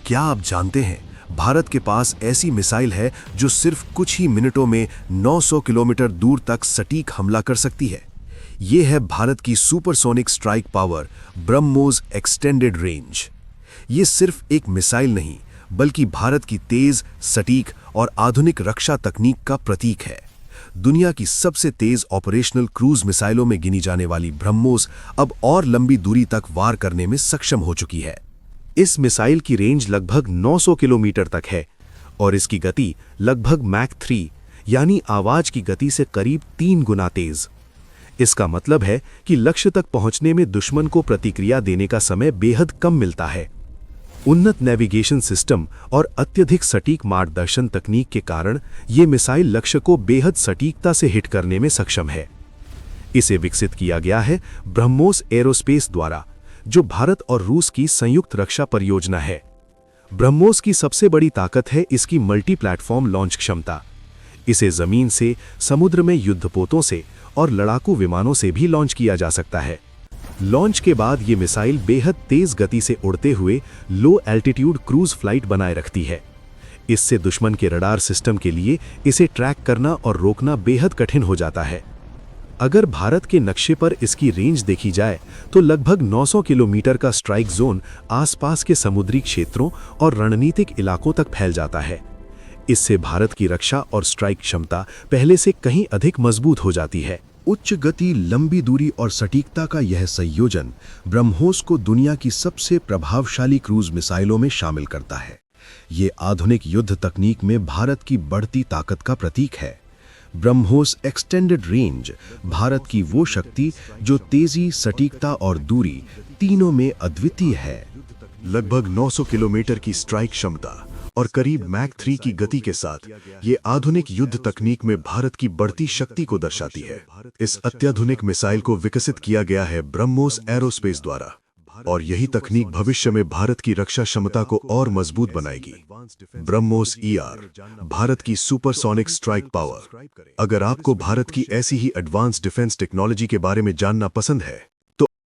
क्या आप जानते हैं, भारत के पास ऐसी मिसाइल है जो सिर्फ कुछ ही मिनटों में 900 किलोमीटर दूर तक सटीक हमला कर सकती है। ये है भारत की supersonic strike power BrahMos extended range. ये सिर्फ एक मिसाइल नहीं, बल्कि भारत की तेज, सटीक और आधुनिक रक्षा तकनीक का प्रतीक है। दुनिया की सबसे तेज ऑपरेशनल क्रूज मिसाइलों में गिनी जाने वाली ब्रह्मोस अब और लंबी दूरी तक वार करने में सक्षम हो चुकी है। इस मिसाइल की रेंज लगभग 900 किलोमीटर तक है और इसकी गति लगभग मैक 3 यानी आवाज की गति से करीब 3 गुना तेज। इसका मतलब है कि लक्ष्य तक पहुंचने में दुश्मन को प्रतिक्रिया देने का समय बेहद कम मिलता है। उन्नत नेविगेशन सिस्टम और अत्यधिक सटीक मार्गदर्शन तकनीक के कारण ये मिसाइल लक्ष्य को बेहद सटीकता से हिट करने में सक्षम है। इसे विकसित किया गया है ब्रह्मोस एरोस्पेस द्वारा, जो भारत और रूस की संयुक्त रक्षा परियोजना है। ब्रह्मोस की सबसे बड़ी ताकत है इसकी मल्टी प्लेटफॉर्म लॉन्च क्षमता। इसे जमीन से, समुद्र में युद्धपोतों से और लड़ाकू विमानों से भी लॉन्च किया जा सकता है। लॉन्च के बाद ये मिसाइल बेहद तेज गति से उड़ते हुए लो एल्टीट्यूड क्रूज फ्लाइट बनाए रखती है। इससे दुश्मन के रडार सिस्टम के लिए इसे ट्रैक करना और रोकना बेहद कठिन हो जाता है। अगर भारत के नक्शे पर इसकी रेंज देखी जाए तो लगभग 900 किलोमीटर का स्ट्राइक जोन आसपास के समुद्री क्षेत्रों और रणनीतिक इलाकों तक फैल जाता है। इससे भारत की रक्षा और स्ट्राइक क्षमता पहले से कहीं अधिक मजबूत हो जाती है। उच्च गति, लंबी दूरी और सटीकता का यह संयोजन ब्रह्मोस को दुनिया की सबसे प्रभावशाली क्रूज मिसाइलों में शामिल करता है। ये आधुनिक युद्ध तकनीक में भारत की बढ़ती ताकत का प्रतीक है। ब्रह्मोस एक्सटेंडेड रेंज भारत की वो शक्ति जो तेजी, सटीकता और दूरी तीनों में अद्वितीय है। लगभग 900 किलोमीटर की स्ट्राइक क्षमता और करीब मैक 3 की गति के साथ ये आधुनिक युद्ध तकनीक में भारत की बढ़ती शक्ति को दर्शाती है। इस अत्याधुनिक मिसाइल को विकसित किया गया है ब्रह्मोस एरोस्पेस द्वारा और यही तकनीक भविष्य में भारत की रक्षा क्षमता को और मजबूत बनाएगी। ब्रह्मोस ईआर भारत की सुपरसोनिक स्ट्राइक पावर। अगर आपको भारत की ऐसी ही एडवांस डिफेंस टेक्नोलॉजी के बारे में जानना पसंद है